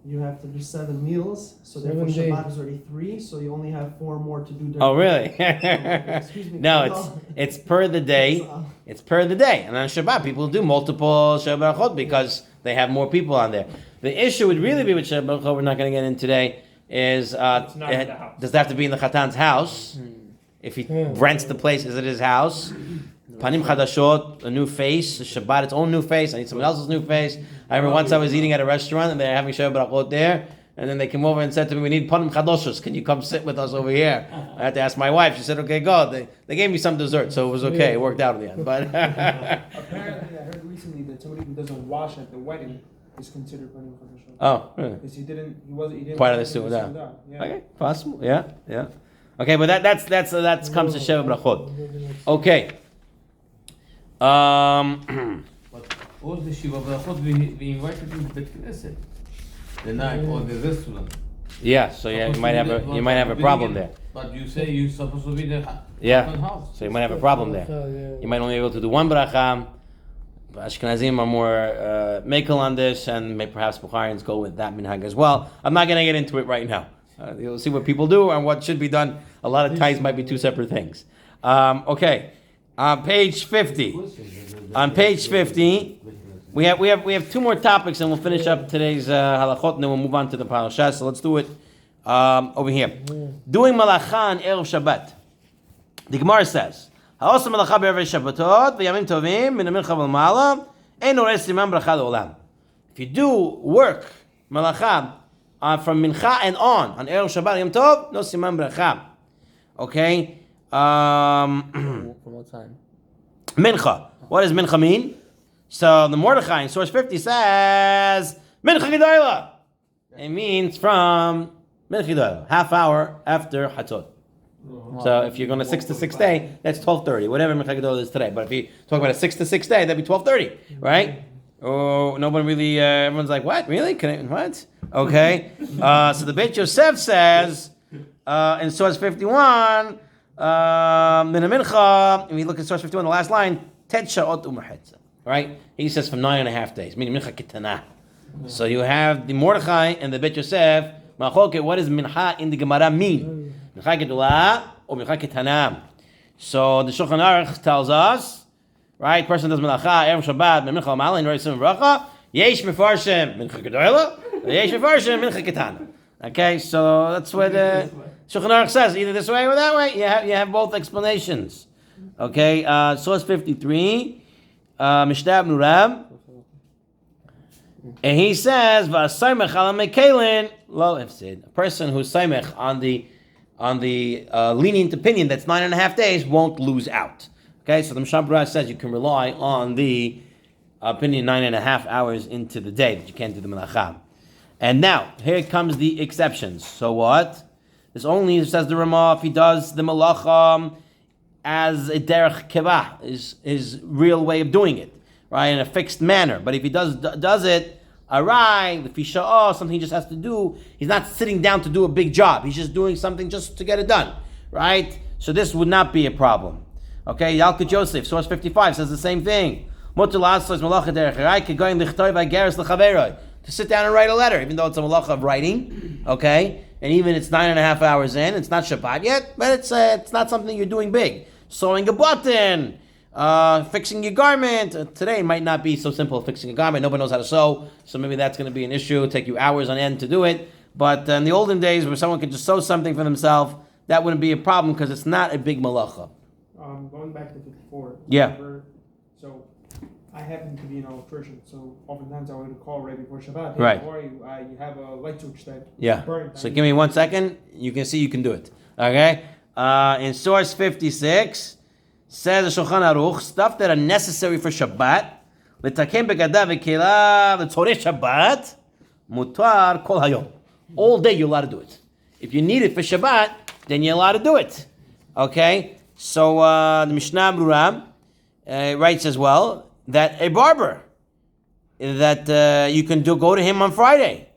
you have to do 7 meals, so 7 therefore Shabbat days. is already 3, so you only have 4 more to do during Oh, the really? day. Excuse me. No, it's per the day. It's per the day. And on Shabbat, people do multiple Shabbat brachot because they have more people on there. The issue would really be with Shabbat brachot, we're not going to get in today, is not in the house. does it have to be in the Chatan's house? If he rents the place, is it his house? Panim Chadashot, a new face. Shabbat, its own new face. I need someone else's new face. I remember once I was eating at a restaurant and they're having Shabbat brachot there. And then they came over and said to me, we need Panim Chadoshos. Can you come sit with us over here? I had to ask my wife. She said, okay, go. They gave me some dessert, so it was okay. It worked out in the end. But Apparently, I heard recently that somebody who doesn't wash at the wedding is considered Panim Chadashot. oh, really? Because he didn't Part of the wash in Suda. Yeah. Okay, possible. Yeah. Okay, but that comes to Sheva brachot. Okay. But all the Shiva Brachot, we invited in the Bet Knesset. The night or the restaurant. Yeah, so yeah, you might have a problem there. But you say you're supposed to be the Yeah, so you might have a problem there. You might only be able to do one bracha. Ashkenazim are more makel on this, and perhaps Bukharians go with that minhag as well. I'm not going to get into it right now. You'll see what people do and what should be done. A lot of times might be 2 separate things. Okay, on page 50. On page 50, we have 2 more topics, and we'll finish up today's halachot, and then we'll move on to the parasha. So let's do it over here. Doing malacha on Erev Shabbat. The Gemara says, "Ha'osa malacha be'erev Shabbatot v'yamim tovim min mincha v'mala ein ores siman bracha le'olam." If you do work malacha from mincha and on Erev Shabbat Yom Tov, no siman bracha. Okay. From what time? Mincha. What does mincha mean? So the Mordechai in source 50 says mincha gedola. It means from mincha gedola, half hour after Hatzot. So if you're going to 6 to 6 day, that's 12:30, whatever mincha gedola is today. But if you talk about a 6 to 6 day, that'd be 12:30, right? Oh, nobody really. Everyone's like, what? Really? What? Okay. So the Beit Yosef says in source 51. Mincha, if you look at source 51, the last line, Ted Sha'ot U'Machetza. Right? He says from 9.5 days, meaning Mincha Ketana. So you have the Mordechai and the Bet Yosef. Machoket, what does Mincha in the Gemara mean? Mincha Ketula or Mincha Ketana? So the Shulchan Aruch tells us, right? Person does Melacha, Erev Shabbat, Mincha L'Mala, and Rosh Bracha. Yesh Mefarshim Mincha Gedola, Yesh Mefarshim Mincha Ketana. Okay, so that's what Shulchan Aruch says, either this way or that way. You have both explanations. Okay, source 53, Mishnah Nurab, and he says, "V'asaymech ala mekelin lo hefsid." A person who's saymech on the lenient opinion that's 9.5 days won't lose out. Okay, so the Mishnah Berurah says you can rely on the opinion 9.5 hours into the day that you can't do the melacha. And now here comes the exceptions. So what? This only says the Ramah if he does the melacha as a derech kevah, his real way of doing it, right, in a fixed manner. But if he does it arai, the fisha'ah, something he just has to do, he's not sitting down to do a big job. He's just doing something just to get it done, right? So this would not be a problem. Okay, Yalkut Yosef, source 55, says the same thing. To sit down and write a letter, even though it's a malacha of writing, okay? And even it's 9.5 hours in, it's not Shabbat yet, but it's not something you're doing big. Sewing a button, fixing your garment. Today might not be so simple fixing a garment. Nobody knows how to sew, so maybe that's going to be an issue. It'll take you hours on end to do it. But in the olden days where someone could just sew something for themselves, that wouldn't be a problem because it's not a big malacha. Going back to 54. Yeah. So I happen to be an electrician, so oftentimes I would call right before Shabbat. Hey, Right. How are you? You have a light switch that Yeah. burnt. So give me 1 second. You can see you can do it. Okay? In source 56, says the Shulchan Aruch, stuff that are necessary for Shabbat, l'takem begadav v'kela l'tzoreh Shabbat, mutar kol hayom. All day you're allowed to do it. If you need it for Shabbat, then you're allowed to do it. Okay? So the Mishnah Berurah writes as well that a barber, that you can go to him on Friday.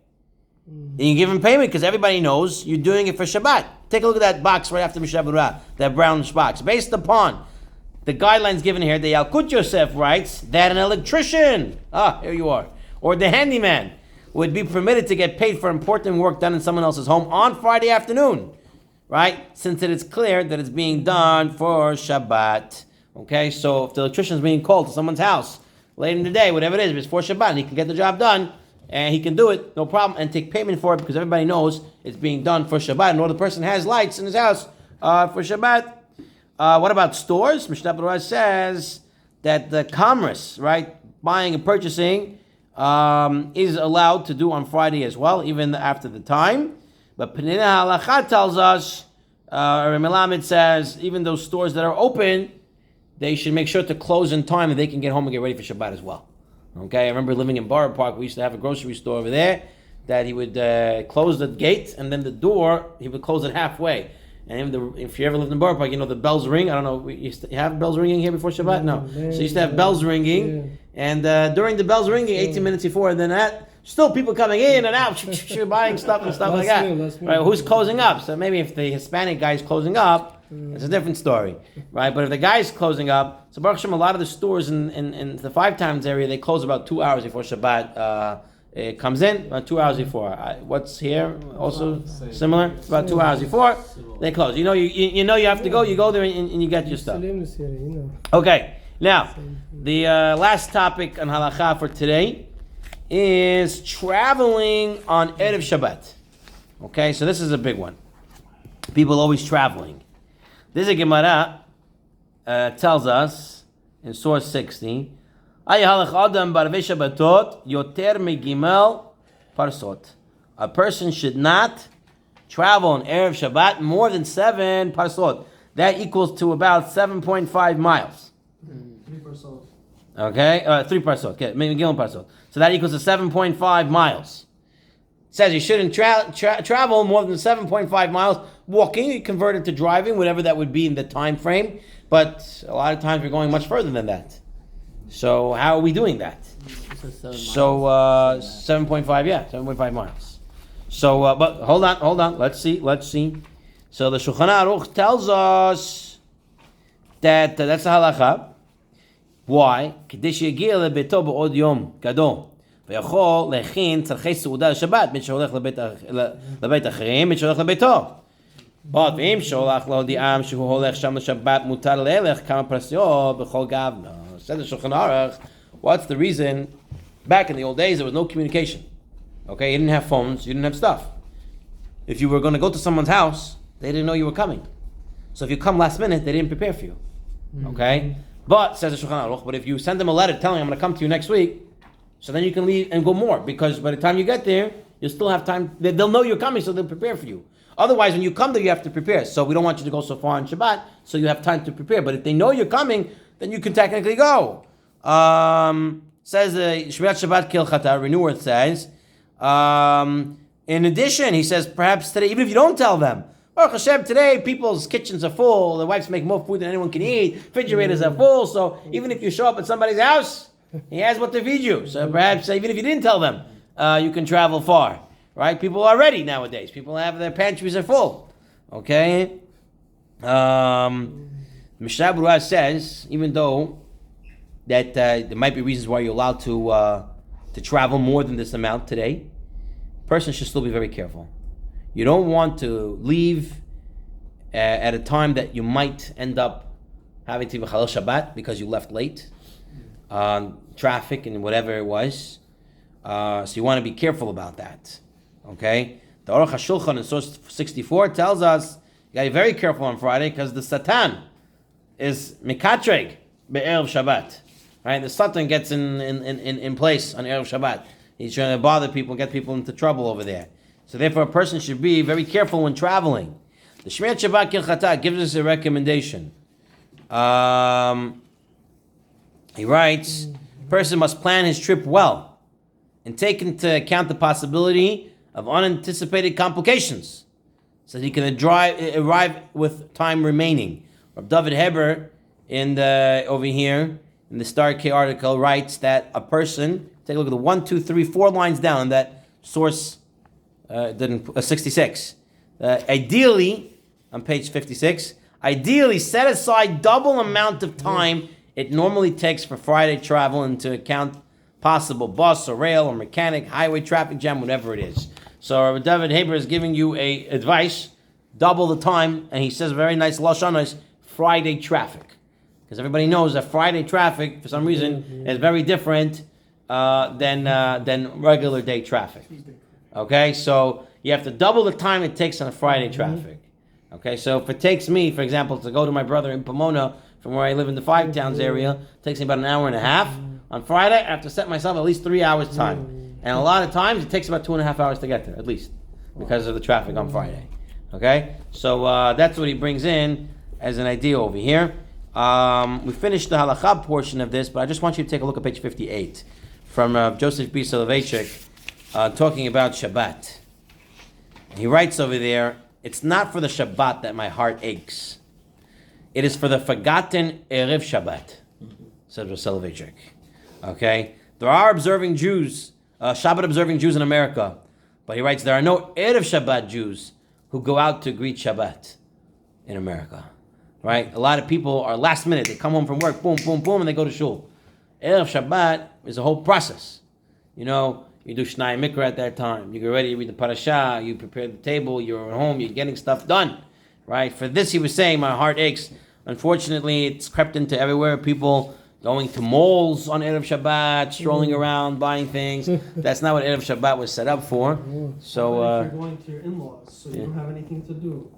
And you give him payment because everybody knows you're doing it for Shabbat. Take a look at that box right after Mishnah Berurah, that brownish box. Based upon the guidelines given here, the Yalkut Yosef writes that an electrician, here you are, or the handyman would be permitted to get paid for important work done in someone else's home on Friday afternoon, right? Since it is clear that it's being done for Shabbat. Okay, so if the electrician is being called to someone's house late in the day, whatever it is, if it's for Shabbat, and he can get the job done, and he can do it, no problem, and take payment for it because everybody knows it's being done for Shabbat, and or the person has lights in his house for Shabbat. What about stores? Mishnah Berurah says that the commerce, right, buying and purchasing, is allowed to do on Friday as well, even after the time. But Penina Halacha tells us, Melamed says, even those stores that are open, they should make sure to close in time and they can get home and get ready for Shabbat as well. Okay, I remember living in Borough Park, we used to have a grocery store over there, that he would close the gate and then the door, he would close it halfway. And if you ever lived in Borough Park, you know the bells ring. I don't know, we used to have bells ringing here before Shabbat? No. So you used to have bells ringing, and during the bells ringing, 18 minutes before, and then that, still people coming in and out, buying stuff and stuff like that. Right? Who's closing up? So maybe if the Hispanic guy is closing up, it's a different story, right? But if the guy's closing up, so Baruch Hashem, a lot of the stores in the Five Towns area, they close about 2 hours before Shabbat it comes in, about 2 hours before. What's here also similar? About 2 hours before they close. You know you have to go. You go there and you get your stuff. Okay. Now the last topic on halacha for today is traveling on Erev Shabbat. Okay, so this is a big one. People always traveling. This is a Gemara tells us in source 60. A person should not travel on Erev Shabbat more than 7 parsot. That equals to about 7.5 miles. 3 parsot. Okay, 3 parsot. Okay, Megillah parsot. So that equals to 7.5 miles. It says you shouldn't travel more than 7.5 miles. Walking, you convert it to driving, whatever that would be in the time frame. But a lot of times we're going much further than that. So how are we doing that? So 7.5, 7.5 miles. So, but hold on. Let's see. So the Shulchan Aruch tells us that that's the halacha. Why? כדי שיגיע לביתו בעוד יום גדול ויכול להכין צרכי סעודה לשבת בין שהולך לבית אחרים בין שהולך לביתו. ואם שולח להודיעם שהוא הולך שם לשבת מותר ללך כמה פרסיות בכל גבנה. Said the Shulchan Aruch, what's the reason? Back in the old days, there was no communication. Okay, you didn't have phones, you didn't have stuff. If you were going to go to someone's house, they didn't know you were coming. So if you come last minute, they didn't prepare for you. Okay? But, says the Shulchan Aruch, but if you send them a letter telling them, I'm going to come to you next week, so then you can leave and go more, because by the time you get there, you'll still have time. They'll know you're coming, so they'll prepare for you. Otherwise, when you come there, you have to prepare. So we don't want you to go so far on Shabbat, so you have time to prepare. But if they know you're coming, then you can technically go. Says Shmirat Shabbat Kilchata, Renewer says. In addition, he says, perhaps today, even if you don't tell them, Baruch Hashem, today people's kitchens are full, the wives make more food than anyone can eat, refrigerators are full, so even if you show up at somebody's house, he has what to feed you. So perhaps even if you didn't tell them, you can travel far. Right? People are ready nowadays. People have their pantries are full. Okay? Mishnah Berurah says, even though that there might be reasons why you're allowed to travel more than this amount today, a person should still be very careful. You don't want to leave at a time that you might end up having to be Chalal Shabbat because you left late, traffic and whatever it was. So you want to be careful about that. Okay? The Aruch HaShulchan in source 64 tells us you got to be very careful on Friday because the Satan is Mikatreg be'erev Shabbat. Right? The Satan gets in place on Erev Shabbat. He's trying to bother people, get people into trouble over there. So therefore, a person should be very careful when traveling. The Shmirat Shabbat Kilchata gives us a recommendation. He writes, a person must plan his trip well and take into account the possibility of unanticipated complications so that he can arrive with time remaining. Rabbi David Heber over here in the Star K article writes that a person, take a look at the 1, 2, 3, 4 lines down in that source 66. Ideally, on page 56, ideally set aside double amount of time it normally takes for Friday travel into account possible bus or rail or mechanic, highway traffic jam, whatever it is. So David Haber is giving you a advice, double the time, and he says very nice lashon is Friday traffic. Because everybody knows that Friday traffic, for some reason, is very different than regular day traffic. Okay, so you have to double the time it takes on a Friday traffic. Okay, so if it takes me, for example, to go to my brother in Pomona from where I live in the Five Towns area, it takes me about an hour and a half. On Friday, I have to set myself at least 3 hours time. And a lot of times, it takes about 2.5 hours to get there, at least, because of the traffic on Friday. Okay, so that's what he brings in as an idea over here. We finished the halakha portion of this, but I just want you to take a look at page 58 from Joseph B. Soloveitchik, talking about Shabbat. He writes over there, it's not for the Shabbat that my heart aches. It is for the forgotten Erev Shabbat, said Soloveitchik. Okay? There are observing Jews, Shabbat observing Jews in America, but he writes, there are no Erev Shabbat Jews who go out to greet Shabbat in America. Right? A lot of people are last minute. They come home from work, boom, boom, boom, and they go to shul. Erev Shabbat is a whole process. You know, you do Shnai Mikra at that time. You get ready, you read the parasha, you prepare the table, you're at home, you're getting stuff done. Right? For this, he was saying, my heart aches. Unfortunately, it's crept into everywhere. People going to malls on Erev Shabbat, strolling around, buying things. That's not what Erev Shabbat was set up for. So, if you're going to your in-laws, so you don't have anything to do.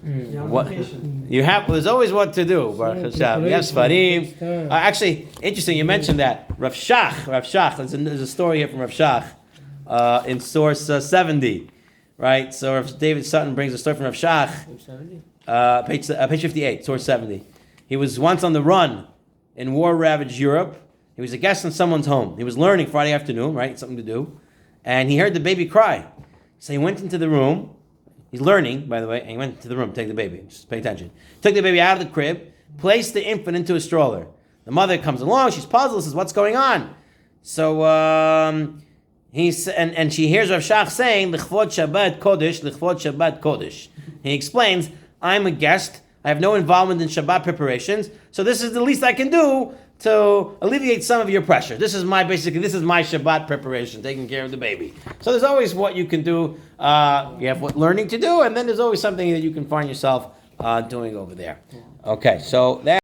You're on vacation. There's always what to do, Baruch Hashem. Yes, Farim. Actually, interesting, you mentioned that. Rav Shach, there's a story here from Rav Shach in source 70. Right? So Rav David Sutton brings a story from Rav Shach, page 58, source 70. He was once on the run in war-ravaged Europe. He was a guest in someone's home. He was learning Friday afternoon, right? Something to do. And he heard the baby cry. So he went into the room. He's learning, by the way, and he went to the room to take the baby. Just pay attention. Took the baby out of the crib, placed the infant into a stroller. The mother comes along, she's puzzled, says, what's going on? So she hears Rav Shach saying, L'chvod Shabbat Kodesh, L'chvod Shabbat Kodesh. He explains, I'm a guest, I have no involvement in Shabbat preparations, so this is the least I can do to alleviate some of your pressure. This is my Shabbat preparation, taking care of the baby. So there's always what you can do. You have what learning to do, and then there's always something that you can find yourself doing over there. Okay, so that.